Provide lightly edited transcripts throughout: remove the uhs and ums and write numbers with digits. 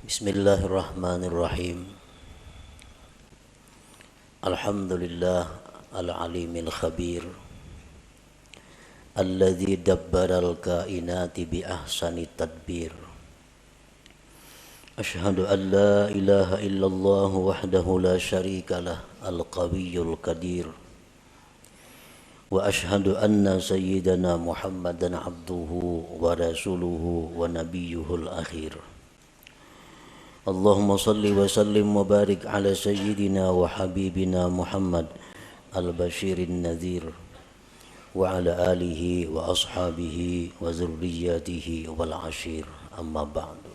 Bismillahirrahmanirrahim. Alhamdulillah al-alimil khabir alladzi dabbaral kainati bi ahsani tadbir. Ashhadu an la ilaha illallah wahdahu la syarika lah al-qawiyyul qadir. Wa ashhadu anna sayyidana Muhammadan abduhu wa rasuluhu wa nabiyyuhul akhir. Allahumma salli wa sallim wa barik ala sayyidina wa habibina Muhammad al-bashirin nadhir wa ala alihi wa ashabihi wa zurriyatihi wal ashir, amma ba'du.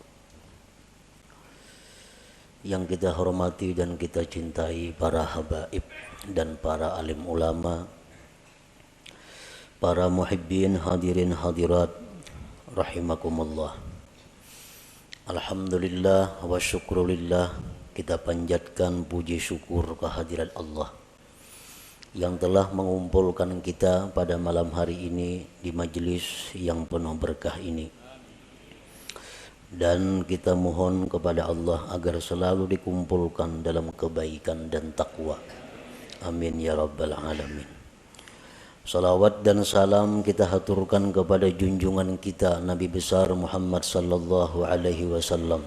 Yang kita hormati dan kita cintai para habaib dan para alim ulama, para muhibbin hadirin hadirat rahimakumullah. Alhamdulillah wa syukrulillah, kita panjatkan puji syukur kehadirat Allah yang telah mengumpulkan kita pada malam hari ini di majelis yang penuh berkah ini. Dan kita mohon kepada Allah agar selalu dikumpulkan dalam kebaikan dan takwa. Amin ya rabbal alamin. Salawat dan salam kita haturkan kepada junjungan kita Nabi besar Muhammad sallallahu alaihi wasallam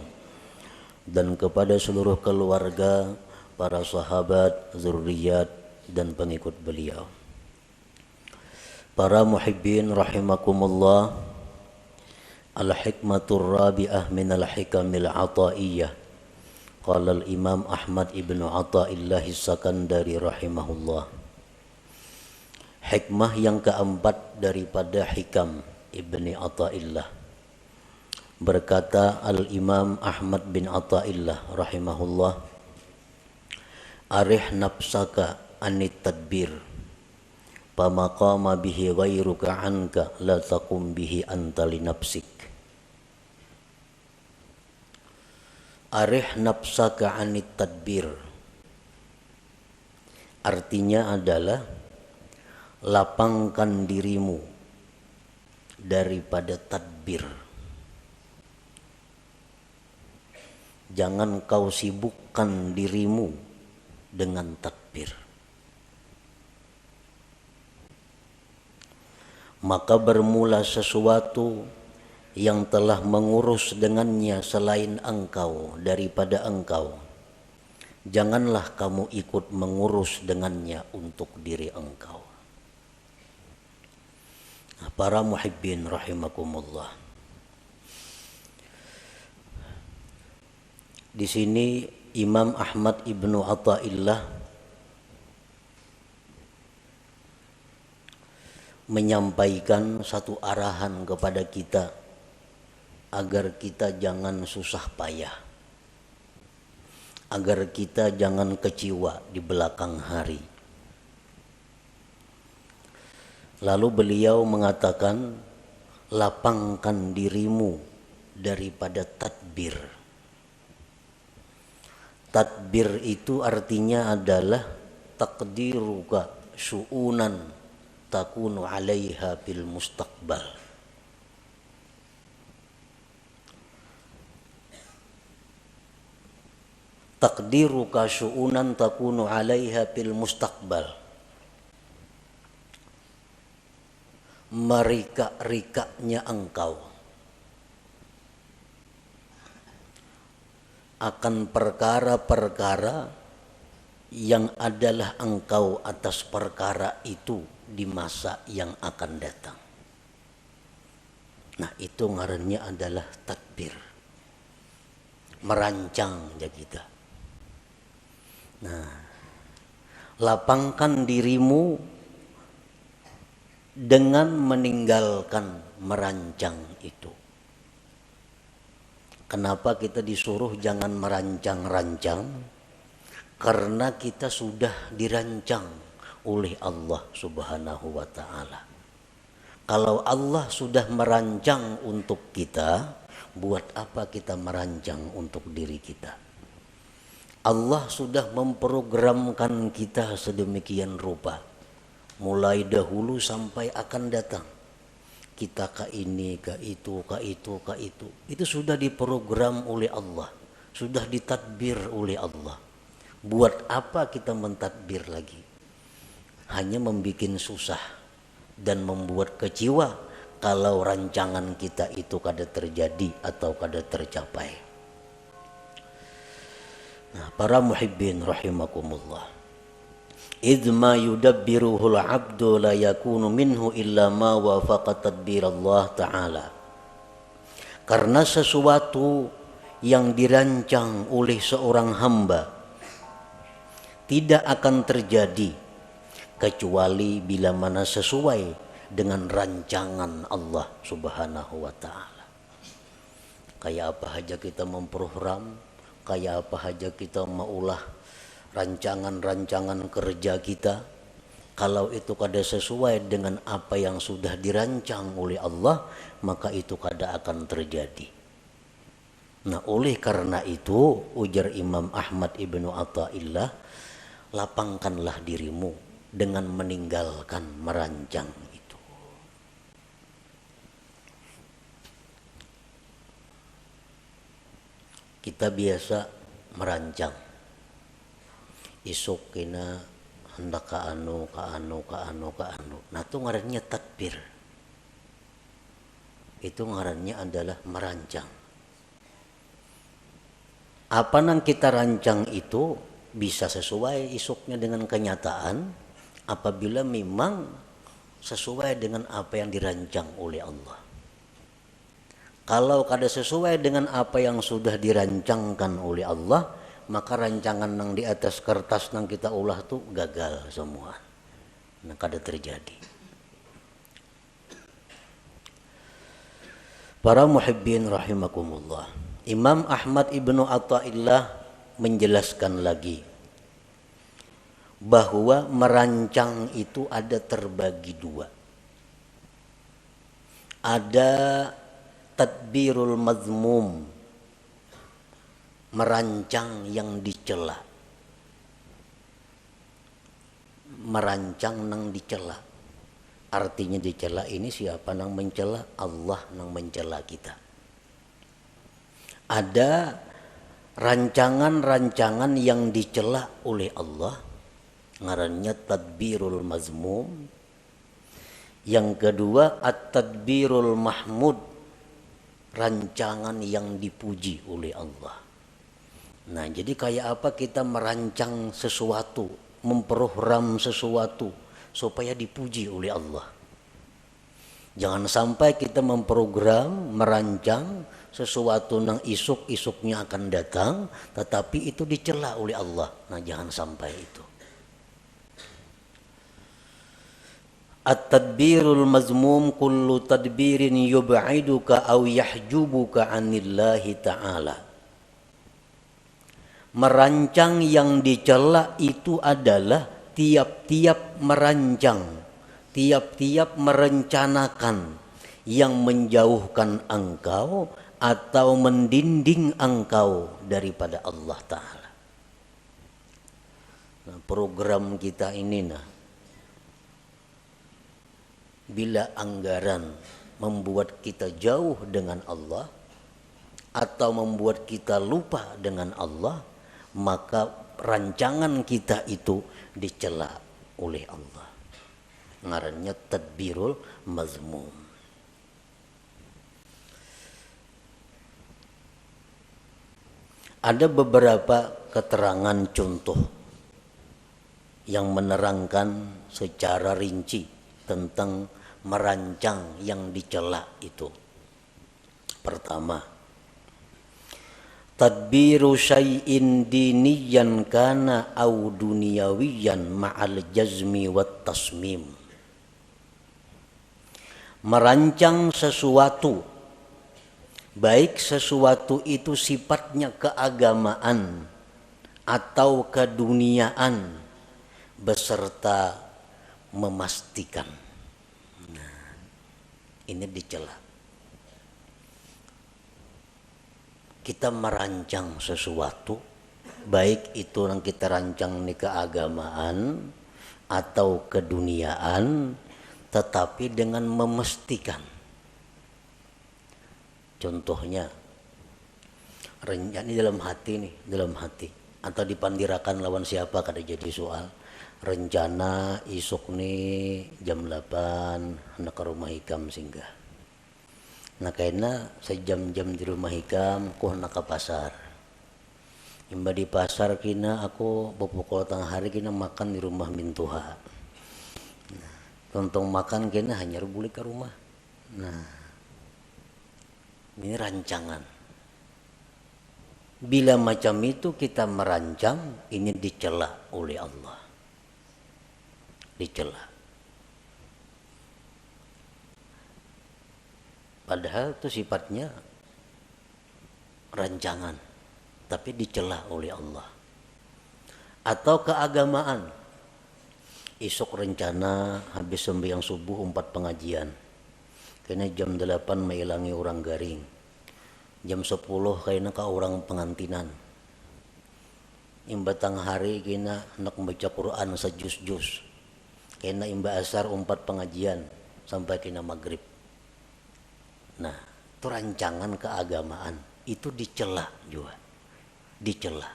dan kepada seluruh keluarga, para sahabat, zurriyat dan pengikut beliau. Para muhibbin rahimakumullah, al-hikmatur rabi'ah minal hikamil ataiyah. Qala al-Imam Ahmad ibnu Athaillah As-Sakandari rahimahullah. Hikmah yang keempat daripada hikam Ibni Athaillah. Berkata Al-Imam Ahmad bin Athaillah rahimahullah, arih nafsaka anit tadbir, pamaqama bihi ghairuka anka la taqum bihi anta li nafsik. Arih nafsaka anit tadbir artinya adalah lapangkan dirimu daripada tadbir. Jangan kau sibukkan dirimu dengan tadbir. Maka bermula sesuatu yang telah mengurus dengannya selain engkau daripada engkau. Janganlah kamu ikut mengurus dengannya untuk diri engkau. Para muhibbin rahimakumullah. Di sini Imam Ahmad ibnu Athaillah menyampaikan satu arahan kepada kita agar kita jangan susah payah, agar kita jangan kecewa di belakang hari. Lalu beliau mengatakan, lapangkan dirimu daripada tadbir. Tadbir itu artinya adalah taqdiruka syu'unan takunu 'alaiha fil mustaqbal. Taqdiruka syu'unan takunu 'alaiha fil mustaqbal. Merika-rikanya engkau akan perkara-perkara yang adalah engkau atas perkara itu di masa yang akan datang. Nah, itu ngarannya adalah tadbir, merancang ya kita. Nah, lapangkan dirimu dengan meninggalkan merancang itu. Kenapa kita disuruh jangan merancang-rancang? Karena kita sudah dirancang oleh Allah Subhanahu wa ta'ala. Kalau Allah sudah merancang untuk kita, buat apa kita merancang untuk diri kita? Allah sudah memprogramkan kita sedemikian rupa, mulai dahulu sampai akan datang. Kita ke ini, ke itu, ke itu, ke itu. Itu sudah diprogram oleh Allah. sudah ditadbir oleh Allah. Buat apa kita mentadbir lagi? Hanya membuat susah dan membuat kecewa kalau rancangan kita itu kada terjadi atau kada tercapai. Nah, para muhibbin rahimakumullah. Idh ma yudabbiruhul abdu la yakunu minhu illa ma wafaqa tadbir Allah Ta'ala. Karena sesuatu yang dirancang oleh seorang hamba tidak akan terjadi kecuali bila mana sesuai dengan rancangan Allah Subhanahu wa Ta'ala. Kayak apa saja kita memprogram, kayak apa saja kita maulah rancangan-rancangan kerja kita, kalau itu kada sesuai dengan apa yang sudah dirancang oleh Allah, maka itu kada akan terjadi. Nah, oleh karena itu ujar Imam Ahmad ibnu Athaillah, lapangkanlah dirimu dengan meninggalkan merancang itu. Kita biasa merancang, isuk kena hendak ka anu. Nah, itu ngarannya tadbir. Itu ngarannya adalah merancang. Apa yang kita rancang itu bisa sesuai isuknya dengan kenyataan apabila memang sesuai dengan apa yang dirancang oleh Allah. Kalau kada sesuai dengan apa yang sudah dirancangkan oleh Allah, maka rancangan yang di atas kertas yang kita ulah tuh gagal semua. Nah, kada terjadi. Para muhibbin rahimakumullah. Imam Ahmad ibnu Athaillah menjelaskan lagi bahwa merancang itu ada terbagi dua. Ada tadbirul mazmum, merancang yang dicela. Merancang yang dicela. Artinya dicela ini siapa yang mencela? Allah yang mencela kita. Ada rancangan-rancangan yang dicela oleh Allah, ngarannya tadbirul mazmum. Yang kedua at-tadbirul mahmud, rancangan yang dipuji oleh Allah. Nah, jadi kayak apa kita merancang sesuatu, memprogram sesuatu supaya dipuji oleh Allah. Jangan sampai kita memprogram, merancang sesuatu yang isuk-isuknya akan datang, tetapi itu dicela oleh Allah. Nah, jangan sampai itu. At-tadbirul mazmum kullu tadbirin yub'iduka aw yahjubuka 'anillahi ta'ala. Merancang yang dicela itu adalah tiap-tiap merancang, tiap-tiap merencanakan yang menjauhkan engkau atau mendinding engkau daripada Allah Ta'ala. Nah, program kita ini bila anggaran membuat kita jauh dengan Allah atau membuat kita lupa dengan Allah, maka rancangan kita itu dicela oleh Allah. Ngarannya tadbirul mazmum. Ada beberapa keterangan contoh yang menerangkan secara rinci tentang merancang yang dicela itu. Pertama, tadbiru syai'in diniyan kana au duniyawiyan ma'al jazmi wat tasmim. Merancang sesuatu, baik sesuatu itu sifatnya keagamaan atau keduniaan, beserta memastikan. Nah, ini dicela. Kita merancang sesuatu, baik itu yang kita rancang di keagamaan atau keduniaan, tetapi dengan memastikan. Contohnya, Rencana dalam hati nih, dalam hati. Atau dipandirakan lawan siapa kada jadi soal. Rencana isuk nih jam 8 hendak ke rumah Hikam singgah. Nah karena sejam-jam di rumah Hikam aku hendak ke pasar. Imba di pasar kina aku bopokol tengah hari kina makan di rumah Mintuha. Nah, tontong makan kina hanya boleh ke rumah. Nah ini rancangan. Bila macam itu kita merancang, ini dicela oleh Allah. Dicela. Padahal itu sifatnya rancangan, tapi dicela oleh Allah. Atau keagamaan. Esok rencana habis sembahyang subuh 4 pengajian. Karena jam 8 menghilangi orang garing. Jam 10 kayaknya ke orang pengantinan. Imba tang hari kena hendak membaca Quran sejus-jus. Kena imba asar 4 pengajian sampai kena maghrib. Nah, itu rancangan keagamaan. Itu dicela juga. Dicela.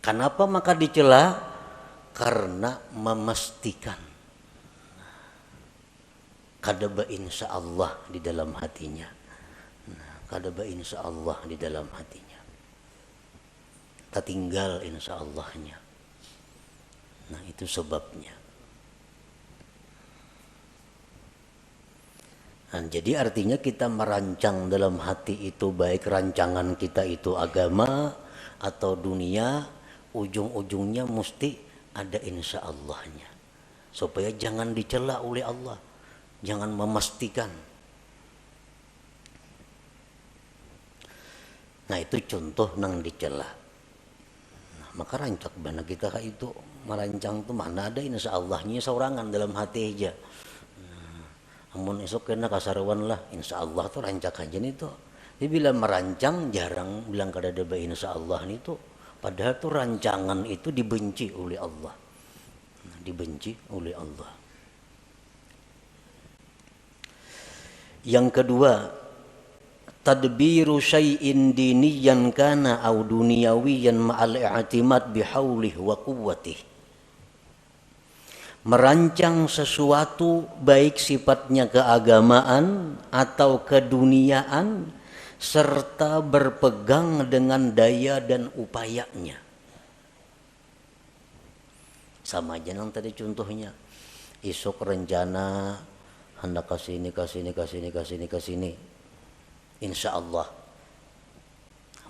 Kenapa maka dicela? Karena memastikan kadaba insya Allah di dalam hatinya. Kadaba insya Allah di dalam hatinya. Tak tinggal insya Allahnya. Nah itu sebabnya. Nah, jadi artinya kita merancang dalam hati itu, baik rancangan kita itu agama atau dunia, ujung-ujungnya mesti ada insya Allahnya. Supaya jangan dicela oleh Allah. Jangan memastikan. Nah itu contoh nang dicela. Nah, maka rancak bana kita itu merancang tuh mana ada insya Allahnya seorangan dalam hati aja. Amun esok kena kasarawan lah, insya Allah tuh rancak aja nih tuh. Jadi bila merancang jarang bilang kada ada insya Allah nih tuh. Padahal tuh rancangan itu dibenci oleh Allah. Dibenci oleh Allah. Yang kedua, tadbiru syai'in diniyan kana au duniyawiyan ma'al i'timad bihaulih wa quwwatih. Merancang sesuatu baik sifatnya keagamaan atau keduniaan serta berpegang dengan daya dan upayanya. Sama aja nang tadi contohnya. Esok rencana hendak kasini. Insya Allah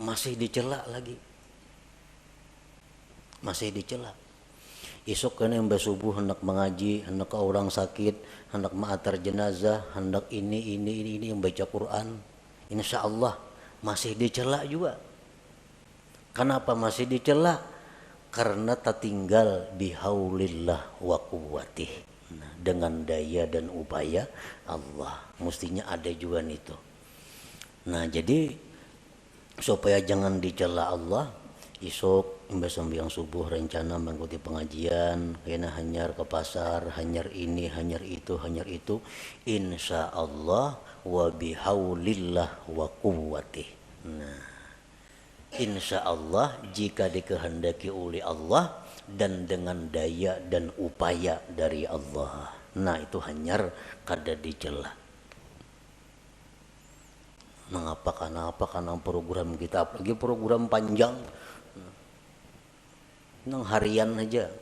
masih dicela lagi. Masih dicela. Esok kena yang subuh hendak mengaji, hendak ke orang sakit, hendak ma'atar jenazah, hendak ini yang baca Quran. Insya Allah masih dicela juga. Kenapa masih dicela? Karena tak tinggal bihaulillah wa quwwatih. Nah, dengan daya dan upaya Allah. Mestinya ada juga itu. Nah jadi supaya jangan dicela Allah, esok mbak sembahyang subuh rencana mengikuti pengajian, kena hanyar ke pasar, hanyar ini, hanyar itu, insya Allah wa bihaulillah wa quwwatih. Nah, insya Allah jika dikehendaki oleh Allah dan dengan daya dan upaya dari Allah. Nah itu hanyar kada dicela. Mengapa karena program kita, apalagi program panjang. Nang harian aja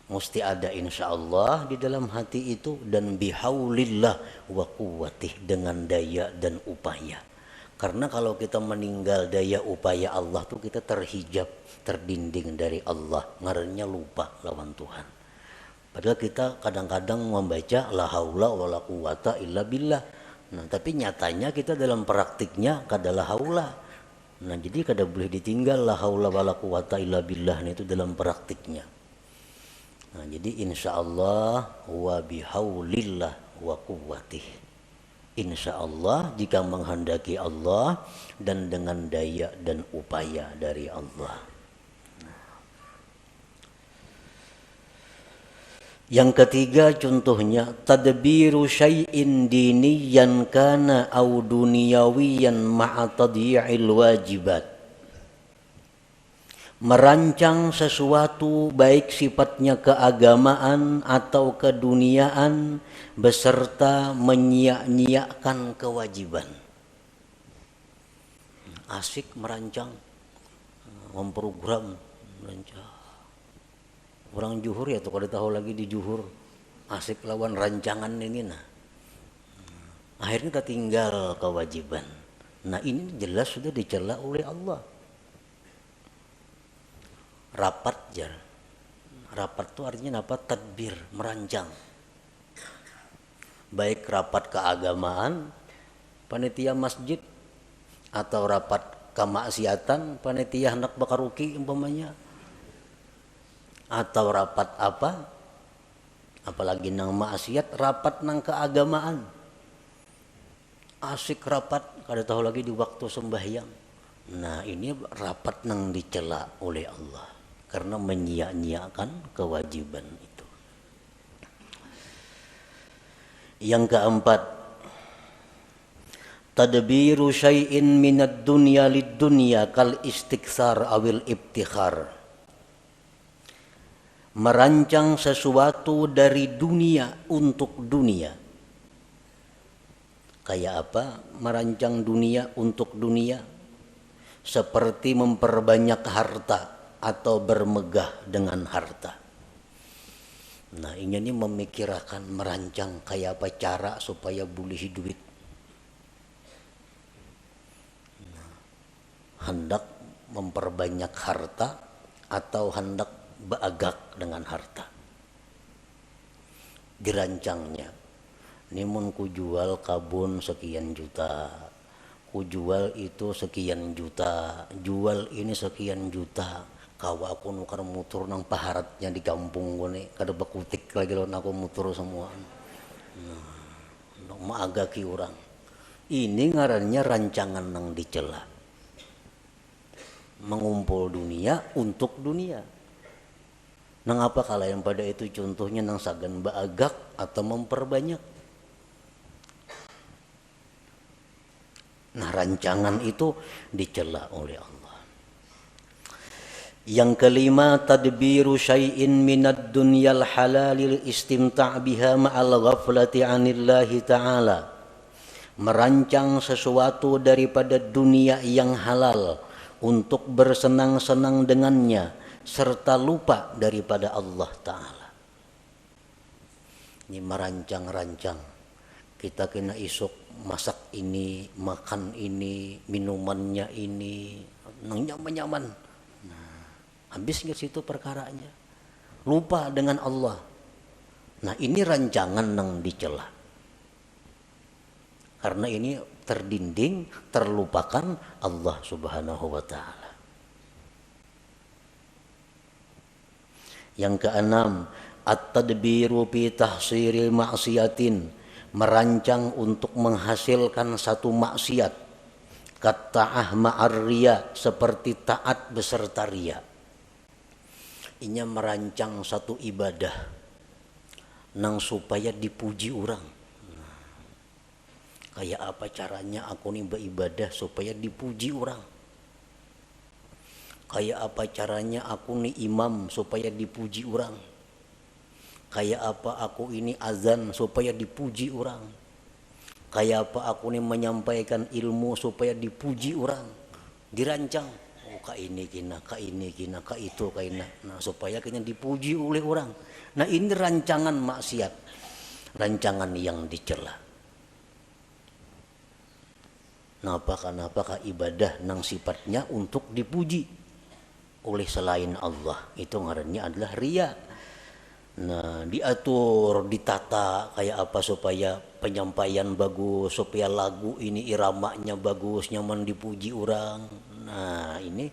mesti ada insya Allah di dalam hati itu dan bihaulillah wa quwwatih dengan daya dan upaya. Karena kalau kita meninggal daya upaya Allah tuh kita terhijab, terdinding dari Allah, ngarannya lupa lawan Tuhan. Padahal kita kadang-kadang membaca la haula wala quwata illa billah. Nah, tapi nyatanya kita dalam praktiknya kada la haula. Nah jadi kada boleh ditinggal la haula wala quwata illa billah itu dalam praktiknya. Nah jadi insya Allah wa bihaulillah wa quwwatih. Insya Allah jika menghendaki Allah dan dengan daya dan upaya dari Allah. Yang ketiga contohnya tadbiru syai'in diniyan kana au duniyawiyan ma'a tadyi'il wajibat. Merancang sesuatu baik sifatnya keagamaan atau keduniaan beserta menyia-nyiakan kewajiban. Asik merancang, memprogram, merancang. Orang Juhur ya tuh kalau tahu lagi di Juhur asik lawan rancangan ini nah. Akhirnya tertinggal kewajiban. Nah ini jelas sudah dicela oleh Allah. Rapat jar. Rapat itu artinya apa? Tadbir, merancang. Baik rapat keagamaan, panitia masjid, atau rapat kemaksiatan, panitia hendak bakaruki umpamanya, atau rapat apa? Apalagi nang maksiat, rapat nang keagamaan. Asik rapat, kada tahu lagi di waktu sembahyang. Nah ini rapat nang dicela oleh Allah karena menyia-nyiakan kewajiban itu. Yang keempat, tadbiru syai'in minad dunya lid dunya kal istiksar awil ibtikhar. Merancang sesuatu dari dunia untuk dunia. Kayak apa? Merancang dunia untuk dunia. Seperti memperbanyak harta atau bermegah dengan harta. Nah ini memikirkan, merancang kayak apa cara supaya boleh duit. Nah, hendak memperbanyak harta atau hendak beagak dengan harta. Dirancangnya. Ini mun ku jual kabun sekian juta, ku jual itu sekian juta, jual ini sekian juta. Kawa aku nukar mutur nang paharatnya di kampung gue kada bakutik lagi lawan aku mutur semua. Nah, maagaki orang. Ini ngarannya rancangan nang dicela. Mengumpul dunia untuk dunia. Nang apa kala yang pada itu contohnya nang sagan baagak atau memperbanyak. Nah rancangan itu dicela oleh Allah. Yang kelima, tadbiru syai'in minad dunyal halalil istimta' biha ma'al ghaflati 'anillahi ta'ala. Merancang sesuatu daripada dunia yang halal untuk bersenang-senang dengannya serta lupa daripada Allah Ta'ala. Ini merancang-rancang. Kita kena isuk masak ini, makan ini, minumannya ini, nyaman-nyaman. Habis ke situ perkaranya. Lupa dengan Allah. Nah ini rancangan yang dicela. Karena ini terdinding, terlupakan Allah Subhanahu wa ta'ala. Yang keenam, at-tadbiru fi tahsiril maksiatin. Merancang untuk menghasilkan satu maksiat. Katta'ah ma'ar riya, seperti taat beserta riya. Inya merancang satu ibadah nang supaya dipuji orang. Kayak apa caranya aku nih beribadah supaya dipuji orang? Kayak apa caranya aku nih imam supaya dipuji orang? Kayak apa aku ini azan supaya dipuji orang? Kayak apa aku nih menyampaikan ilmu supaya dipuji orang? Dirancang. Ka ini kina, ka ini kina, ka itu kina. Nah supaya kena dipuji oleh orang. Nah ini rancangan maksiat, rancangan yang dicela. Apakah ibadah nang sifatnya untuk dipuji oleh selain Allah, itu ngarannya adalah riya. Nah diatur, ditata kayak apa supaya penyampaian bagus, supaya lagu ini iramanya bagus, nyaman dipuji orang. Nah ini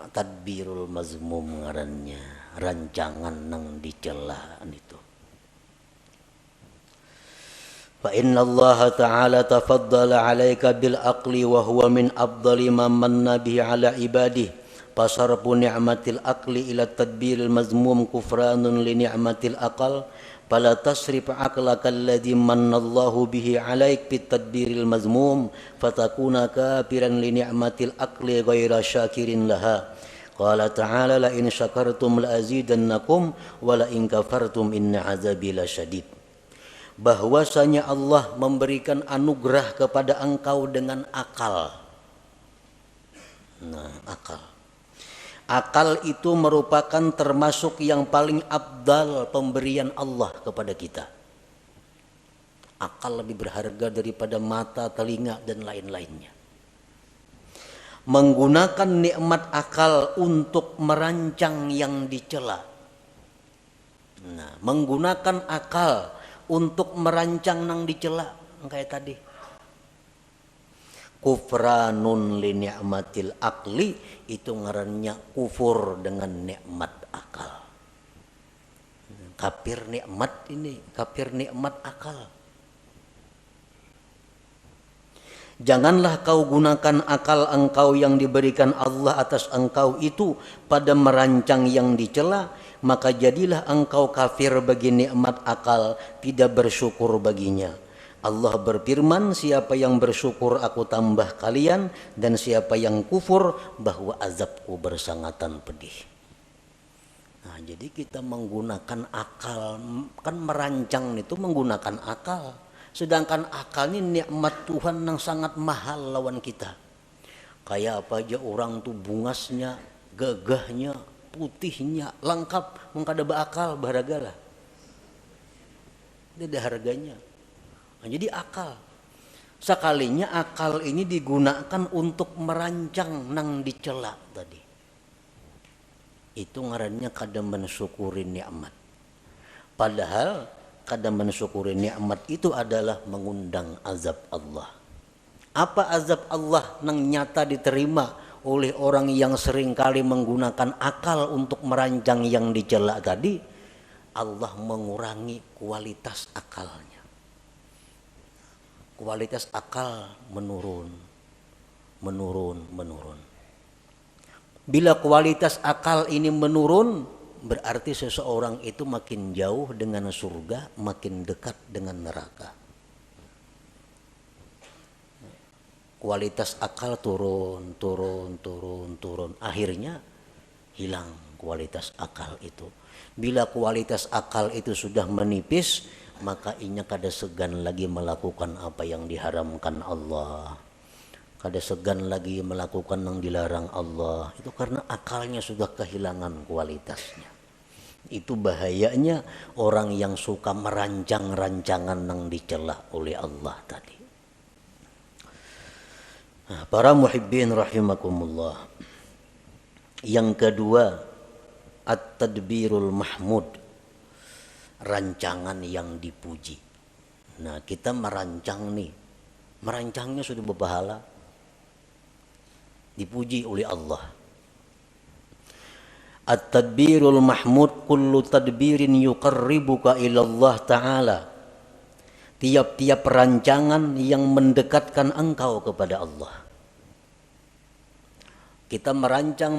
tadbirul mazmum ngarannya, rancangan nang dicela itu. Fa inna Allah ta'ala tafaddala 'alaika bil aqli wa huwa min afdali man manna bihi 'ala ibadihi. Fasarfu ni'matil aqli ila tadbiril mazmum kufranun li ni'matil aqal. Fala tasrif aqlaka alladhi mannallahu bihi 'alaik bit tadbiril mazmum fatakuna kafiran li ni'matil aqli ghaira syakirin laha. Qala ta'ala la in syakartum la azidannakum wa la in kafartum inna 'adzabi lasyadid. Bahwasanya Allah memberikan anugerah kepada engkau dengan akal. Nah, akal. Akal itu merupakan termasuk yang paling abdal pemberian Allah kepada kita. Akal lebih berharga daripada mata, telinga, dan lain-lainnya. Menggunakan nikmat akal untuk merancang yang dicela. Nah, menggunakan akal untuk merancang yang dicela, kayak tadi. Kufranun li ni'matil akli, itu ngarannya kufur dengan nikmat akal. Kafir nikmat ini, kafir nikmat akal. Janganlah kau gunakan akal engkau yang diberikan Allah atas engkau itu pada merancang yang dicela, maka jadilah engkau kafir bagi nikmat akal, tidak bersyukur baginya. Allah berfirman, siapa yang bersyukur aku tambah kalian, dan siapa yang kufur bahwa azabku bersangatan pedih. Nah, jadi kita menggunakan akal, kan merancang itu menggunakan akal. Sedangkan akal ini nikmat Tuhan yang sangat mahal lawan kita. Kayak apa aja orang tuh bungasnya, gagahnya, putihnya, lengkap, mengkada beakal, berhargalah. Dia ada harganya. Nah, jadi akal. Sekalinya akal ini digunakan untuk merancang nang dicela tadi. Itu ngarannya kada mensyukuri nikmat. Padahal kada mensyukuri nikmat itu adalah mengundang azab Allah. Apa azab Allah nang nyata diterima oleh orang yang seringkali menggunakan akal untuk merancang yang dicela tadi? Allah mengurangi kualitas akalnya. Kualitas akal menurun. Bila kualitas akal ini menurun, berarti seseorang itu makin jauh dengan surga, makin dekat dengan neraka. Kualitas akal turun. Akhirnya hilang kualitas akal itu. Bila kualitas akal itu sudah menipis, maka inya kada segan lagi melakukan apa yang diharamkan Allah. Kada segan lagi melakukan yang dilarang Allah. Itu karena akalnya sudah kehilangan kualitasnya. Itu bahayanya orang yang suka merancang rancangan yang dicela oleh Allah tadi. Nah, para muhibbin rahimakumullah. Yang kedua, at-tadbirul mahmud. Rancangan yang dipuji. Nah, kita merancang nih. Merancangnya sudah berpahala. Dipuji oleh Allah. At-tadbirul mahmud kullu tadbirin yuqarribuka ila Allah Ta'ala. Tiap-tiap rancangan yang mendekatkan engkau kepada Allah. Kita merancang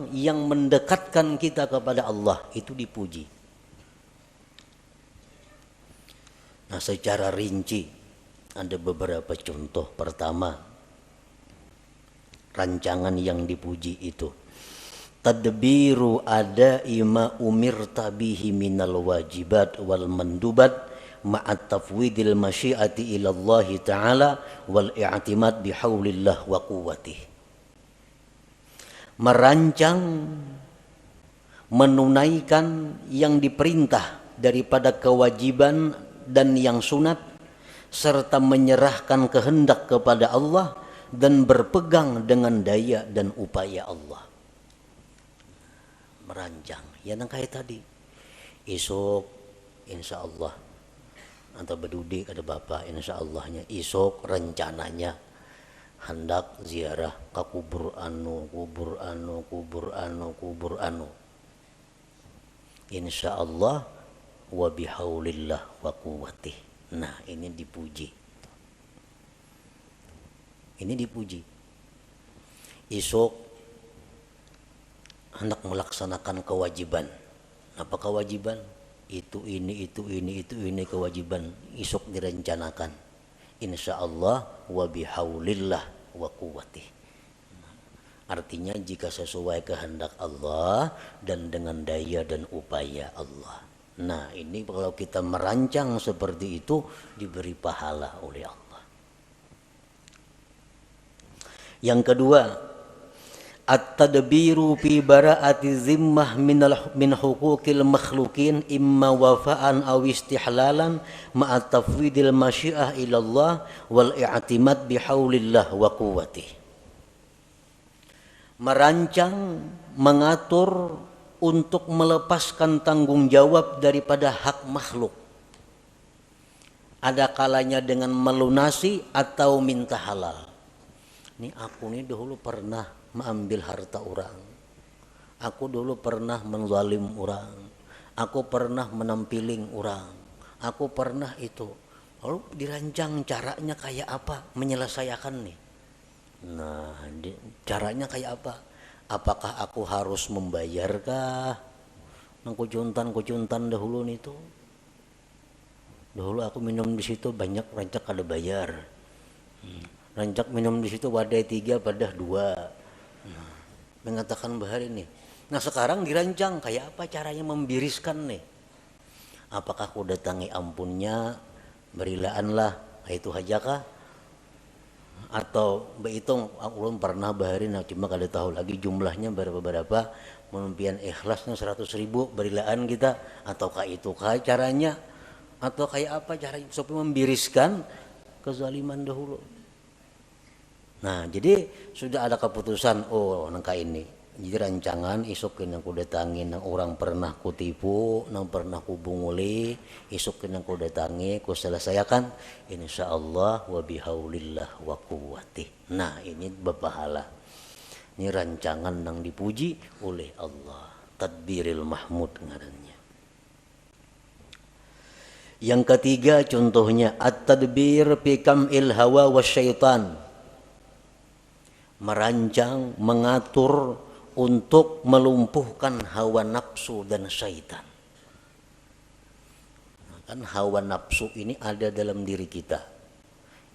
yang mendekatkan kita kepada Allah, itu dipuji. Nah, secara rinci ada beberapa contoh. Pertama, rancangan yang dipuji itu tadbiru ada ima umirta bihi minal wajibat wal mandubat ma'at tafwidil masyiati ila Allah Ta'ala wal i'timad bihaulillah wa quwwatih. Merancang, menunaikan yang diperintah daripada kewajiban dan yang sunat, serta menyerahkan kehendak kepada Allah dan berpegang dengan daya dan upaya Allah. Merancang, ya nang kayak tadi. Esok insya Allah atau berdudik ada bapak, insya Allahnya esok rencananya hendak ziarah ke kubur anu. Insya Allah wa bihaulillah wa quwwatih. Nah, ini dipuji. Esok hendak melaksanakan kewajiban. Apa kewajiban? Itu ini kewajiban isuk direncanakan. Insya Allah wa bihaulillah wa quwwatih. Artinya jika sesuai kehendak Allah dan dengan daya dan upaya Allah. Nah ini kalau kita merancang seperti itu diberi pahala oleh Allah. Yang kedua, at-tadbiru fi bara'ati zimmah min huquqil makhlukin imma wafa'an aw istihlalan ma'a tafwidil masyiah ila Allah wal i'timad bihaulillah wa quwwatih. Merancang, mengatur untuk melepaskan tanggung jawab daripada hak makhluk. Ada kalanya dengan melunasi atau minta halal. Ini aku nih dahulu pernah mengambil harta orang. Aku dulu pernah menzalim orang. Aku pernah menampiling orang. Aku pernah itu. Lalu dirancang caranya kayak apa menyelesaikan nih. Nah, caranya kayak apa? Apakah aku harus membayarkah? Nang kucuntan dahulu nih tuh. Dahulu aku minum di situ banyak rancak ada bayar. Rancak minum di situ wadai 3 padah 2. Nah, mengatakan bahari nih. Nah sekarang dirancang kayak apa caranya membiriskan nih. Apakah aku datangi ampunnya, berilaanlah, itu hajakah? Atau berhitung ulun pernah bahari nah cuma kada tahu lagi jumlahnya berapa menumpian ikhlasnya 100.000 berilaan kita ataukah itu caranya atau kayak apa caranya supaya membiriskan kezaliman dahulu. Nah jadi sudah ada keputusan nangka ini jadi rancangan isukin yang ku datangi nang orang pernah kutipu nang pernah ku bunguli isukin yang ku datangi ku selesaikan insyaallah wa bihaulillah wa quwwatih. Nah ini berpahala. Ini rancangan nang dipuji oleh Allah, tadbiril mahmud ngarannya. Yang ketiga contohnya at-tadbir fi kam'il hawa wasyaitan. Merancang, mengatur untuk melumpuhkan hawa nafsu dan syaitan. Nah, kan hawa nafsu ini ada dalam diri kita.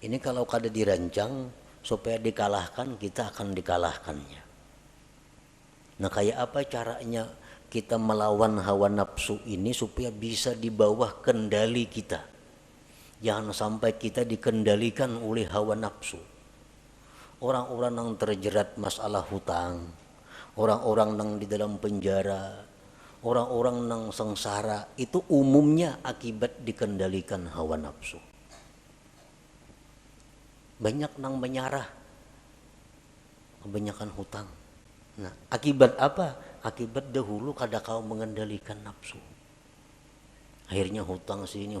Ini kalau kada dirancang supaya dikalahkan, kita akan dikalahkannya. Nah kayak apa caranya kita melawan hawa nafsu ini supaya bisa di bawah kendali kita. Jangan sampai kita dikendalikan oleh hawa nafsu. Orang-orang yang terjerat masalah hutang, orang-orang yang di dalam penjara, orang-orang yang sengsara itu umumnya akibat dikendalikan hawa nafsu. Banyak yang menyarah, kebanyakan hutang. Nah, akibat apa? Akibat dahulu kada kau mengendalikan nafsu. Akhirnya hutang sini,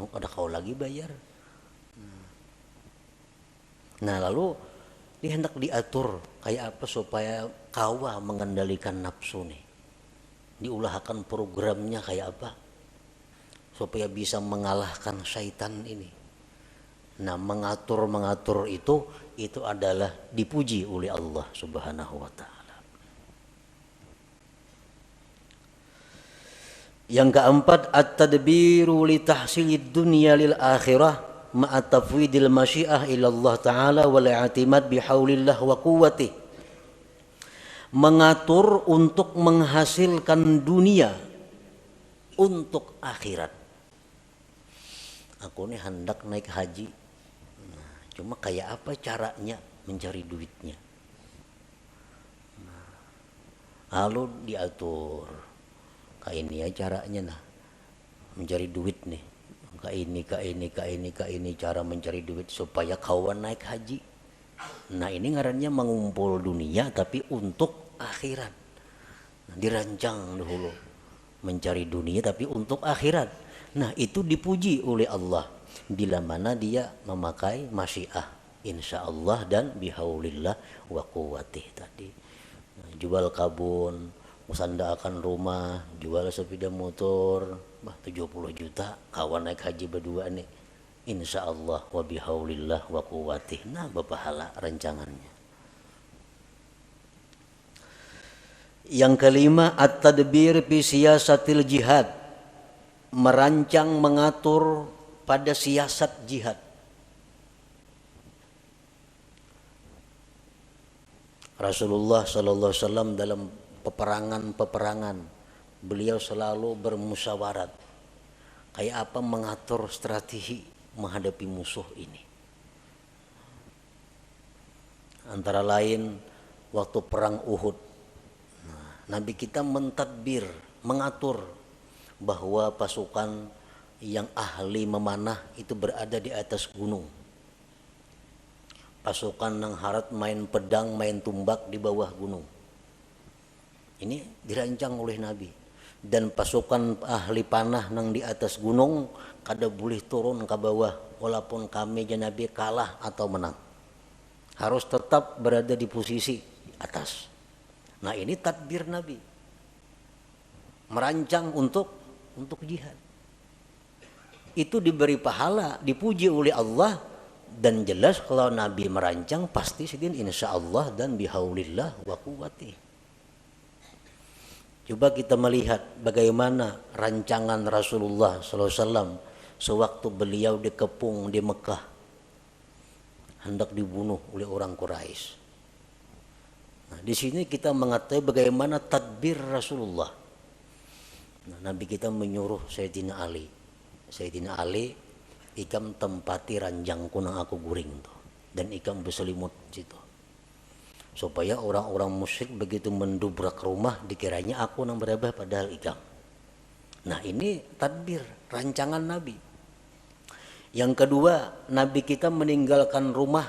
kada kau lagi bayar. Nah, lalu ini hendak diatur kayak apa supaya kawa mengendalikan nafsu nih. Diulahkan programnya kayak apa supaya bisa mengalahkan syaitan ini. Nah mengatur itu adalah dipuji oleh Allah Subhanahu wa ta'ala. Yang keempat at-tadbiru li tahsilid dunya lil akhirah ma'a tafwidil masyiah ila Allah Ta'ala wal i'timad bihaulillah wa quwwatih. Mengatur untuk menghasilkan dunia untuk akhirat. Aku ini hendak naik haji. Nah, cuma kayak apa caranya mencari duitnya? Nah, lalu diatur. Kayak ini ya caranya nah. Mencari duit nih. Kayak ini cara mencari duit supaya kawan naik haji. Nah ini ngarannya mengumpul dunia tapi untuk akhirat. Nah, dirancang dahulu mencari dunia tapi untuk akhirat. Nah itu dipuji oleh Allah bila mana dia memakai masyiah insyaallah dan bihaulillah wa quwwatih tadi. Nah, jual kabun, musandaakan rumah, jual sepeda motor, 70 juta kawan naik haji berdua nih. Insyaallah wa bihaulillah wa quwwatih. Nah berpahala rancangannya. Yang kelima, at-tadbir fi siyasatil jihad, merancang mengatur pada siasat jihad. Rasulullah sallallahu alaihi wasallam dalam peperangan beliau selalu bermusyawarat kayak apa mengatur strategi menghadapi musuh ini. Antara lain waktu perang Uhud, Nabi kita mentadbir, mengatur bahwa pasukan yang ahli memanah itu berada di atas gunung. Pasukan yang harat main pedang, main tumbak di bawah gunung. Ini dirancang oleh Nabi. Dan pasukan ahli panah yang di atas gunung kada boleh turun ke bawah walaupun kami dan Nabi kalah atau menang. Harus tetap berada di posisi atas. Nah, ini tadbir Nabi. Merancang untuk jihad. Itu diberi pahala, dipuji oleh Allah, dan jelas kalau Nabi merancang pasti sidin insyaallah dan bihaulillah wa quwwati. Coba kita melihat bagaimana rancangan Rasulullah SAW sewaktu beliau dikepung di Mekah, hendak dibunuh oleh orang Quraisy. Nah, di sini kita mengetahui bagaimana tadbir Rasulullah. Nah, Nabi kita menyuruh Sayyidina Ali, ikam tempati ranjangku nang aku guring tuh, dan ikam berselimut situ. Supaya orang-orang musyrik begitu mendubrak rumah dikiranya aku nang berabah padahal ikam. Nah, ini tadbir, rancangan Nabi. Yang kedua, Nabi kita meninggalkan rumah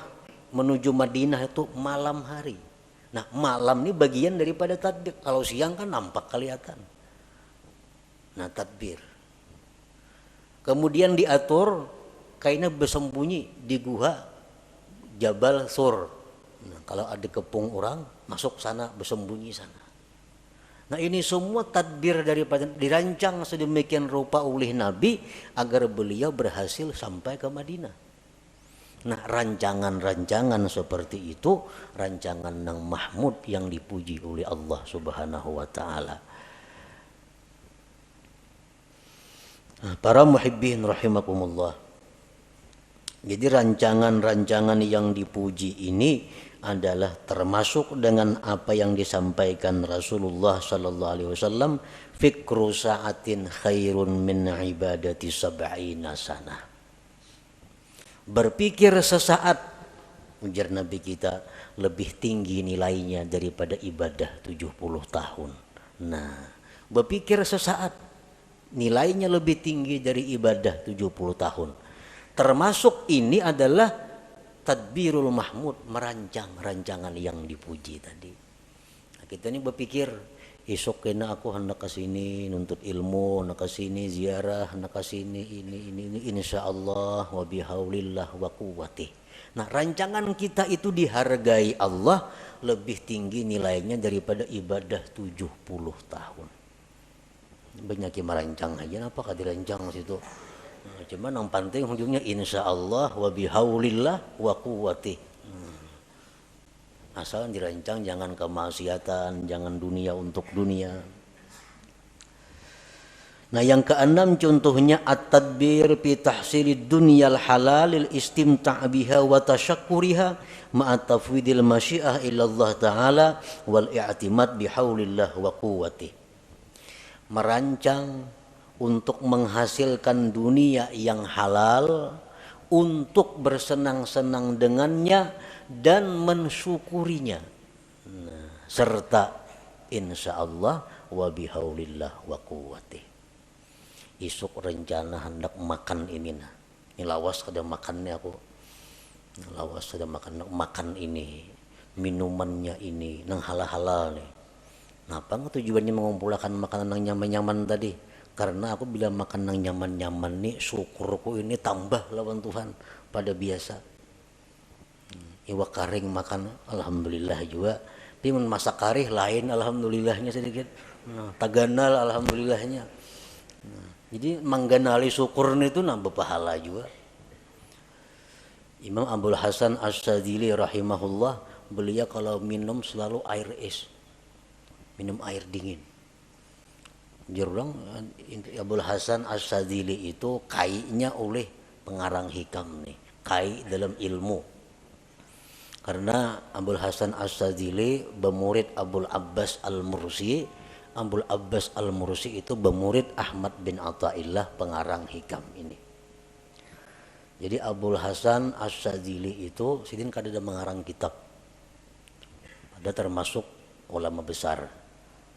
menuju Madinah itu malam hari. Nah, malam ini bagian daripada tadbir. Kalau siang kan nampak kelihatan. Nah, tadbir. Kemudian diatur kainnya bersembunyi di gua Jabal Sur. Nah, kalau ada kepung orang masuk sana, bersembunyi sana. Nah, ini semua tadbir daripada dirancang sedemikian rupa oleh Nabi agar beliau berhasil sampai ke Madinah. Nah, rancangan-rancangan seperti itu rancangan yang mahmud yang dipuji oleh Allah Subhanahu wa taala. Nah, para muhibbin rahimakumullah. Jadi rancangan-rancangan yang dipuji ini adalah termasuk dengan apa yang disampaikan Rasulullah sallallahu alaihi wasallam, fikru sa'atin khairun min ibadati sab'ina sanah. Berpikir sesaat, ujar Nabi kita, lebih tinggi nilainya daripada ibadah 70 tahun. Nah, berpikir sesaat nilainya lebih tinggi dari ibadah 70 tahun. Termasuk ini adalah tadbirul mahmud, merancang rancangan yang dipuji tadi. Nah, kita ini berpikir esok kena aku hendak ke sini nuntut ilmu, hendak ke sini ziarah, hendak ke sini ini insyaallah wa bihaulillah wa quwwati. Nah, rancangan kita itu dihargai Allah lebih tinggi nilainya daripada ibadah 70 tahun. Banyak yang merancang aja, apakah dirancang situ? Nah, cuman yang penting ujungnya insyaallah wa bihaulillah wa quwwati. Asal dirancang jangan kemaksiatan, jangan dunia untuk dunia. Nah, yang keenam contohnya at-tadbir fi tahsilid dunyal halalil istimta' biha wa tasyakkuriha ma'a tafwidil masyiah ila Allah taala wal i'timad bihaulillah wa quwwati. Merancang untuk menghasilkan dunia yang halal, untuk bersenang-senang dengannya dan mensyukurinya. Nah, serta insyaallah wa bihaulillah wa quwwati. Isuk rencana hendak makan ini nah. Ini lawas kada makannya aku. Lawas kada makan ini, minumannya ini nang halal-halal nih. Napa tujuannya mengumpulkan makanan yang nyaman-nyaman tadi? Karena aku bila makan yang nyaman-nyaman nih, syukurku ini tambah lawan Tuhan pada biasa. Iwa karing makan, alhamdulillah juga. Tapi masak karih lain, alhamdulillahnya sedikit. Nah, taganal, alhamdulillahnya. Nah, jadi mengganali syukur itu nambah pahala juga. Imam Abdul Hasan As-Sadili rahimahullah, beliau kalau minum selalu air es. minum air dingin. Jurang Abul Hasan As-Sadzili itu kainya oleh pengarang hikam nih, kai dalam ilmu. Karena Abul Hasan As-Sadzili bermurid Abul Abbas Al-Mursi. Abul Abbas Al-Mursi itu bermurid Ahmad bin Athaillah pengarang hikam ini. Jadi Abul Hasan As-Sadzili itu sidin kada mengarang kitab. Ada termasuk ulama besar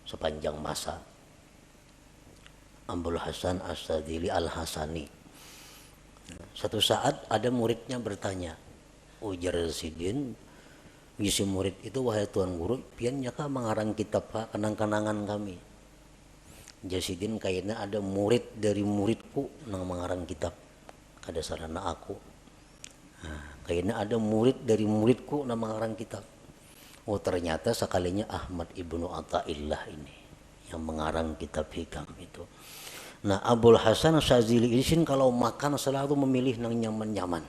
sepanjang masa. Abul Hasan As-Sadzili Al-Hasani. Satu saat ada muridnya bertanya, ujar sidin, ngisi murid itu, wahai tuan guru, pian nyaka mengarang kitab pak kenang-kenangan kami. Jasidin kayaknya ada murid dari muridku nang mengarang kitab, kada sarana aku. Nah, kayaknya ada murid dari muridku nang mengarang kitab. Oh ternyata sekalinya Ahmad ibnu Athaillah ini yang mengarang kitab hikam itu. Nah Abul Hasan As-Sadzili ini kalau makan selalu memilih nang nyaman-nyaman.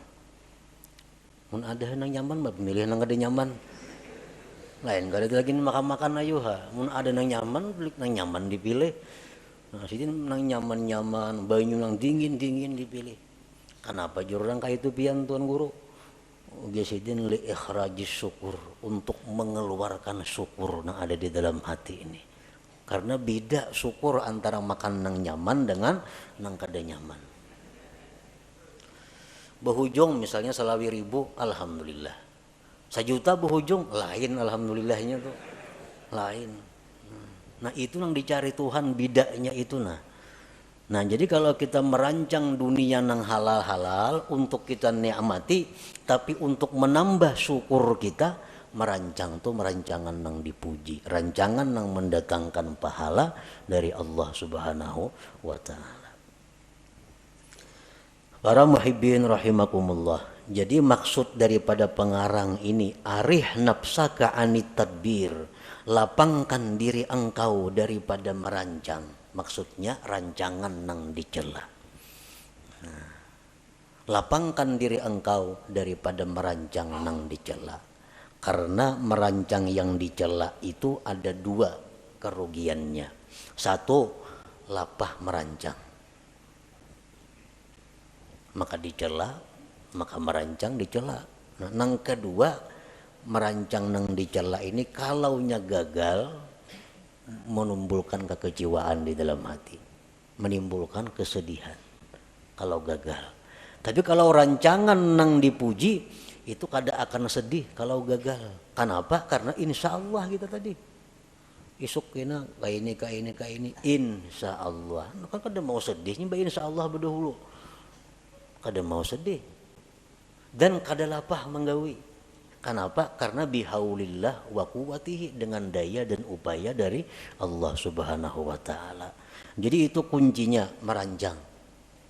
Mun ada nang nyaman mah memilih nang ada nyaman. Lain kada lagi makan-makan ayo ha. Mun ada nang nyaman, beli nang nyaman dipilih. Nah sini nang nyaman-nyaman, banyu nang dingin-dingin dipilih. Kenapa jurang kayak itu pian tuan guru? Biasidin li ikhrajis syukur, untuk mengeluarkan syukur yang ada di dalam hati ini. Karena beda syukur antara makan nang nyaman dengan nang kada nyaman. Behujung misalnya selawi ribu, alhamdulillah. 1 juta behujung, lain alhamdulillahnya tuh, lain. Nah itu yang dicari Tuhan, bidanya itu nah. Nah jadi kalau kita merancang dunia nang halal-halal untuk kita nikmati, tapi untuk menambah syukur kita, merancang tuh merancangan nang dipuji, rancangan nang mendatangkan pahala dari Allah Subhanahu wa ta'ala. Para muhibbin rahimakumullah. Jadi maksud daripada pengarang ini, arih nafsaka anit tadbir, lapangkan diri engkau daripada merancang. Maksudnya rancangan nang dicela. Nah, lapangkan diri engkau daripada merancang nang dicela. Karena merancang yang dicela itu ada 2 kerugiannya. 1, lapah merancang. Maka dicela, maka merancang dicela. Nah, nang kedua, merancang nang dicela ini kalaunya gagal, menimbulkan kekecewaan di dalam hati, menimbulkan kesedihan kalau gagal. Tapi kalau rancangan nang dipuji, itu kada akan sedih kalau gagal. Kenapa? Karena insya Allah kita tadi isuk kena kayak ini insya Allah. Kan kada mau sedihnya, insya Allah berdahulu. Kada mau sedih dan kada lapah menggawi. Kenapa? Karena bihaulillah wa quwwatihi, dengan daya dan upaya dari Allah Subhanahu wa ta'ala. Jadi itu kuncinya merancang.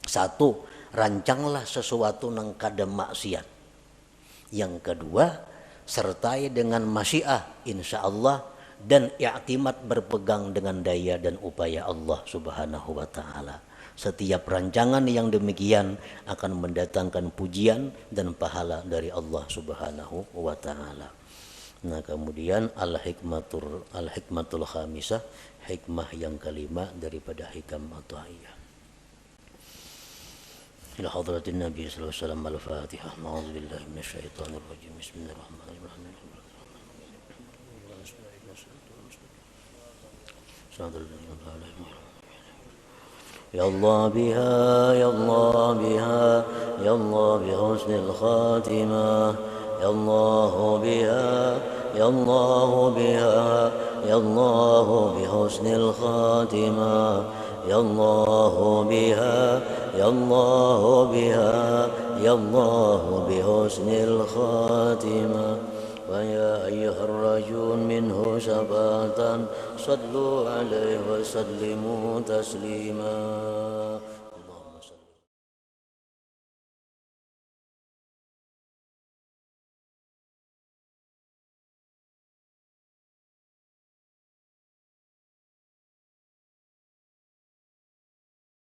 1, rancanglah sesuatu nang kada maksiat. Yang kedua, sertai dengan masyiah insya Allah dan i'timad, berpegang dengan daya dan upaya Allah Subhanahu wa ta'ala. Setiap rancangan yang demikian akan mendatangkan pujian dan pahala dari Allah Subhanahu wa ta'ala. Nah kemudian al-hikmatul khamisah, hikmah yang kelima daripada hikam Athaillah. إلى حضرة النبي صلى الله عليه وسلم الفاتحة. أعوذ بالله من الشيطان الرجيم. بسم الله الرحمن الرحيم. يا الله بها يا الله بها يا الله بحسن الخاتمة يا الله بها يا الله بها يا الله بحسن الخاتمة يا الله بها يا الله بها يا الله بحسن الخاتمة ويا أيها الرجل منه شفاعة صلوا عليه وسلموا تسليما.